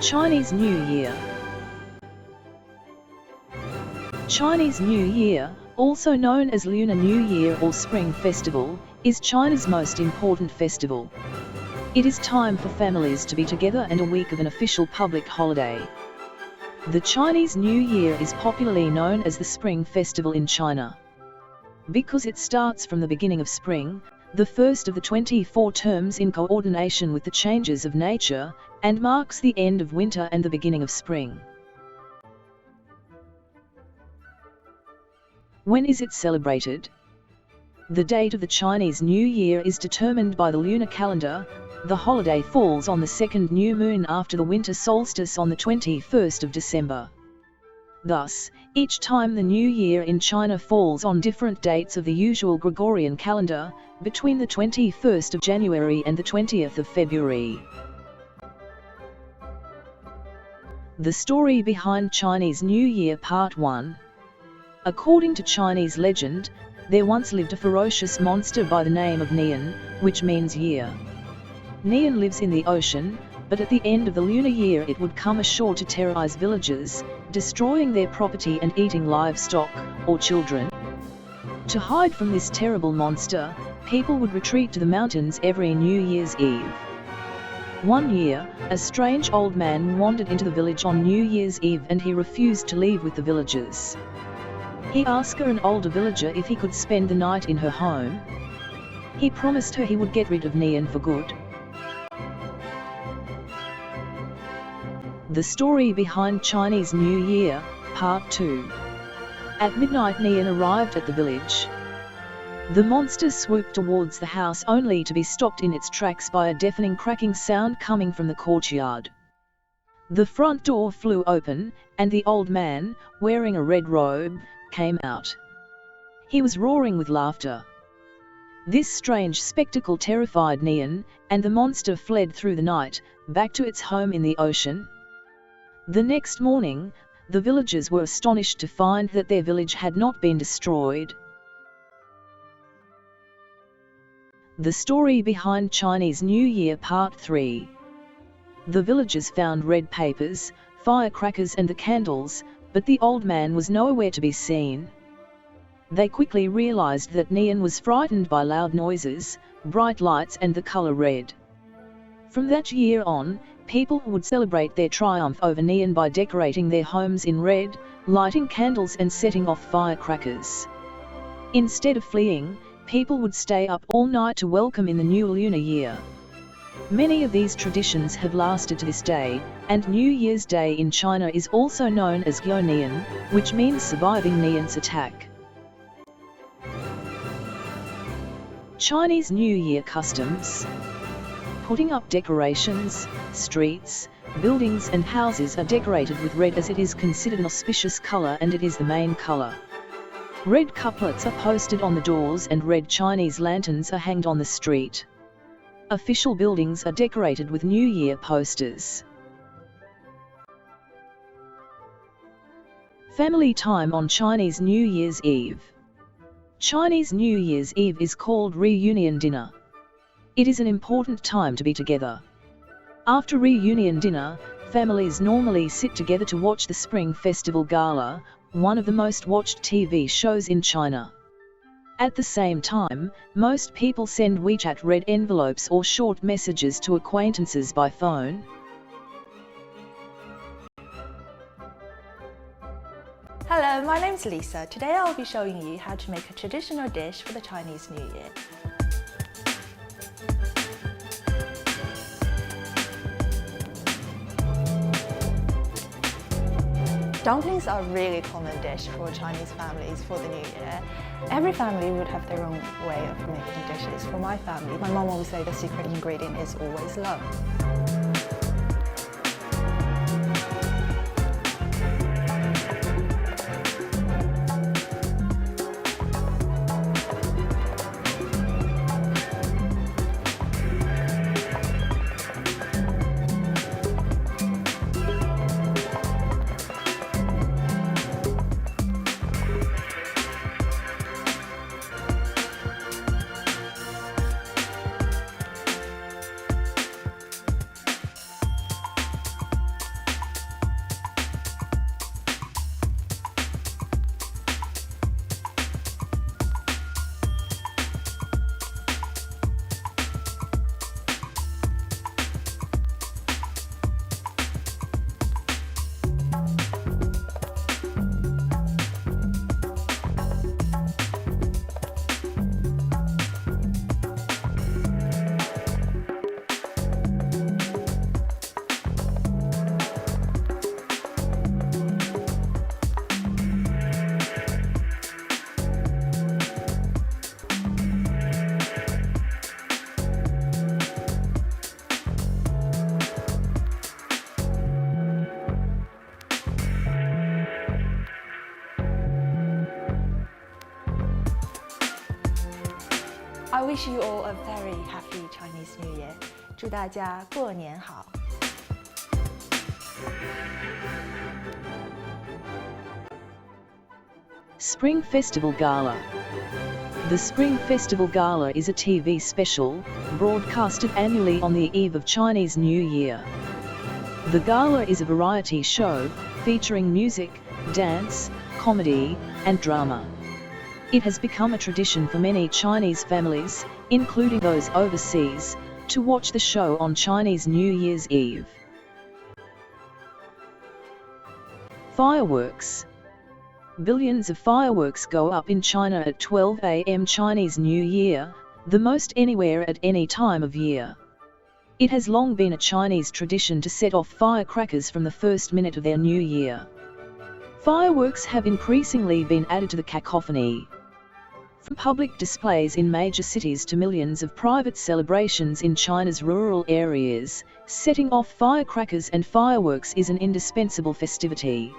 Chinese New Year. Chinese New Year, also known as Lunar New Year or Spring Festival, is China's most important festival. It is time for families to be together and a week of an official public holiday. The Chinese New Year is popularly known as the Spring Festival in China. Because it starts from the beginning of spring, the first of the 24 terms in coordination with the changes of nature, and marks the end of winter and the beginning of spring. When is it celebrated? The date of the Chinese New Year is determined by the lunar calendar. The holiday falls on the second new moon after the winter solstice on the 21st of December. Thus, each time the New Year in China falls on different dates of the usual Gregorian calendar, between the 21st of January and the 20th of February. The story behind Chinese New Year Part 1. According to Chinese legend, there once lived a ferocious monster by the name of Nian, which means year. Nian lives in the ocean, but at the end of the lunar year it would come ashore to terrorize villagers, destroying their property and eating livestock, or children. To hide from this terrible monster, people would retreat to the mountains every New Year's Eve. One year, a strange old man wandered into the village on New Year's Eve and he refused to leave with the villagers. He asked an older villager if he could spend the night in her home. He promised her he would get rid of Nian for good. The story behind Chinese New Year, Part 2. At midnight Nian arrived at the village. The monster swooped towards the house only to be stopped in its tracks by a deafening cracking sound coming from the courtyard. The front door flew open, and the old man, wearing a red robe, came out. He was roaring with laughter. This strange spectacle terrified Nian, and the monster fled through the night, back to its home in the ocean. The next morning, the villagers were astonished to find that their village had not been destroyed. The story behind Chinese New Year Part 3. The villagers found red papers, firecrackers and the candles, but the old man was nowhere to be seen. They quickly realized that Nian was frightened by loud noises, bright lights and the color red. From that year on, people would celebrate their triumph over Nian by decorating their homes in red, lighting candles and setting off firecrackers. Instead of fleeing, people would stay up all night to welcome in the new lunar year. Many of these traditions have lasted to this day, and New Year's Day in China is also known as Guo Nian, which means surviving Nian's attack. Chinese New Year customs. Putting up decorations. Streets, buildings and houses are decorated with red as it is considered an auspicious color and it is the main color. Red couplets are posted on the doors and red Chinese lanterns are hanged on the street. Official buildings are decorated with New Year posters. Family time on Chinese New Year's Eve. Chinese New Year's Eve is called reunion dinner. It is an important time to be together. After reunion dinner, families normally sit together to watch the Spring Festival Gala, one of the most watched TV shows in China. At the same time, most people send WeChat red envelopes or short messages to acquaintances by phone. Hello, my name's Lisa. Today I'll be showing you how to make a traditional dish for the Chinese New Year. Dumplings are a really common dish for Chinese families for the New Year. Every family would have their own way of making dishes. For my family, my mom always says the secret ingredient is always love. wish you all a very happy Chinese New Year. 祝大家过年好。Spring Festival Gala. The Spring Festival Gala is a TV special, broadcasted annually on the eve of Chinese New Year. The gala is a variety show, featuring music, dance, comedy, and drama. It has become a tradition for many Chinese families, including those overseas, to watch the show on Chinese New Year's Eve. Fireworks. Billions of fireworks go up in China at 12 a.m. Chinese New Year, the most anywhere at any time of year. It has long been a Chinese tradition to set off firecrackers from the first minute of their new year. Fireworks have increasingly been added to the cacophony. From public displays in major cities to millions of private celebrations in China's rural areas, setting off firecrackers and fireworks is an indispensable festivity.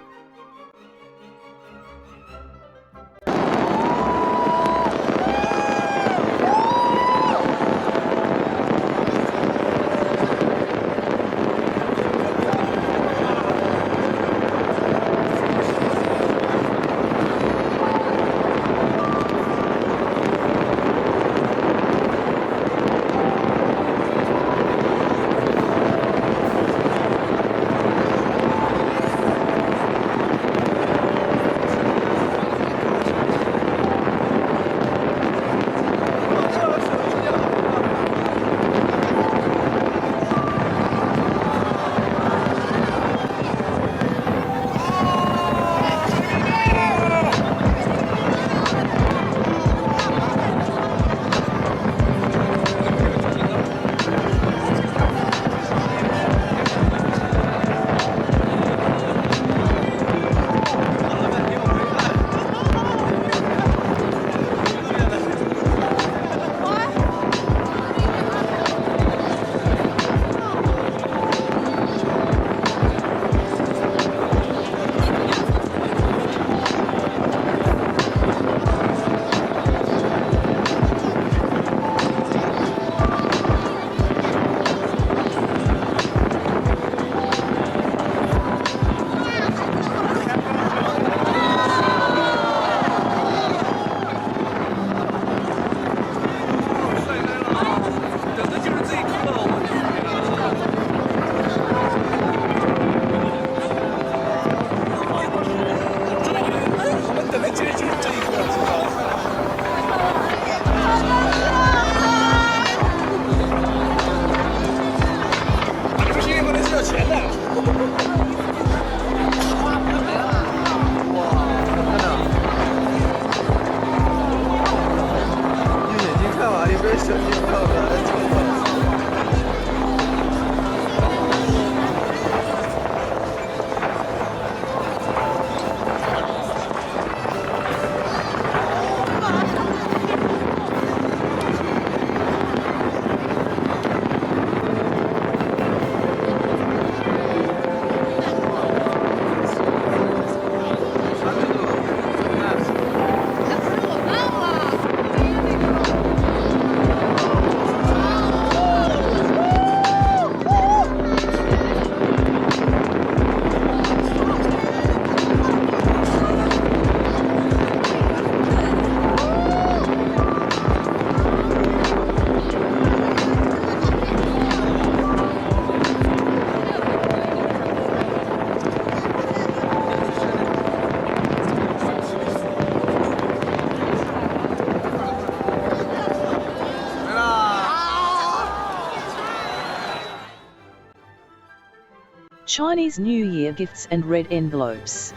Chinese New Year gifts and red envelopes.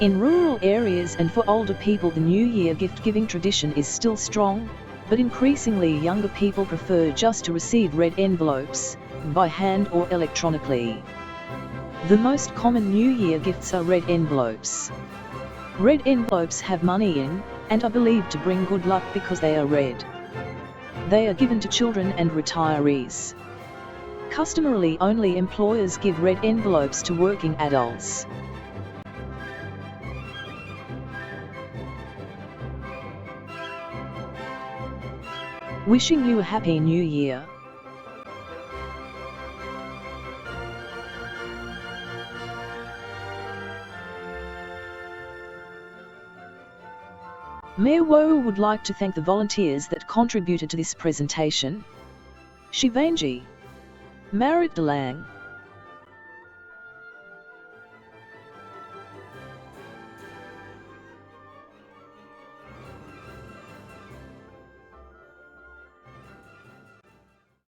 In rural areas and for older people, the New Year gift-giving tradition is still strong, but increasingly younger people prefer just to receive red envelopes, by hand or electronically. The most common New Year gifts are red envelopes. Red envelopes have money in, and are believed to bring good luck because they are red. They are given to children and retirees. Customarily, only employers give red envelopes to working adults. Wishing you a happy new year. Mayor Wo would like to thank the volunteers that contributed to this presentation. Shivangi, Marit Delang,